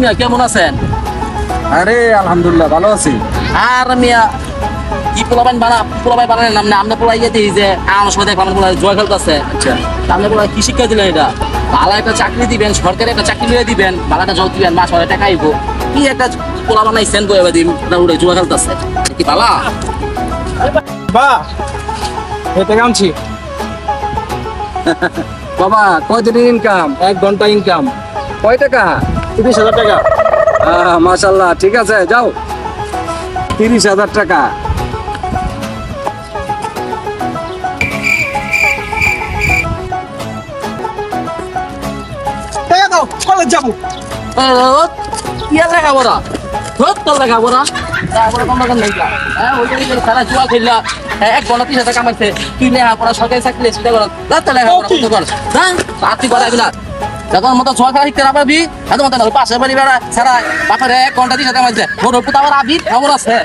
মিয়া কেমন আছেন? আরে আলহামদুলিল্লাহ ভালো আছি। আর মিয়া কি পোলাবান বানালেন নাম না আমরা পোলাই গেছি যে আমার সময় দেখলাম পোলা জয় খেলতেছে। আচ্ছা আপনি পোলা কি শিক্ষা দিলেন এটা? ভালো একটা চাকরি দিবেন, সরকারি একটা চাকরি দিয়ে দিবেন, ভালো একটা জব দিবেন, মাস অনেক টাকা আইব। কি একটা পোলা বানাইছেন বইবা দিন উড়ে জুয়া খেলতেছে কি ভালা? বাহ এটা কামছি বাবা কয়দিন ইনকাম? 1 ঘন্টা ইনকাম কয় টাকা? 30,000 টাকা। মাশাল্লাহ, ঠিক আছে যাও। 30,000 টাকা। টাকা দাও কলেজ যাবো। ইয়া লেখাপড়া ধর তোর লেখাপড়া কম টাকা নেই ওই জন্য সারা জুয়া খেললা 1 ঘন্টা 30,000 টাকা কামাইছে। কি লেখাপড়া সরকারি চাকরি চিন্তা কর তো লেখাপড়া করতে কর হ্যাঁ চাকরি করা এগুলা যখন মতো জুয়া খেলা শিখতে না পারবি এত মতো পাশে বাড়ি বেড়া সারা বাপের 1 ঘন্টা 30,000 টাকা কামাইছে ওর পুতা আবার আবির খবর আছে।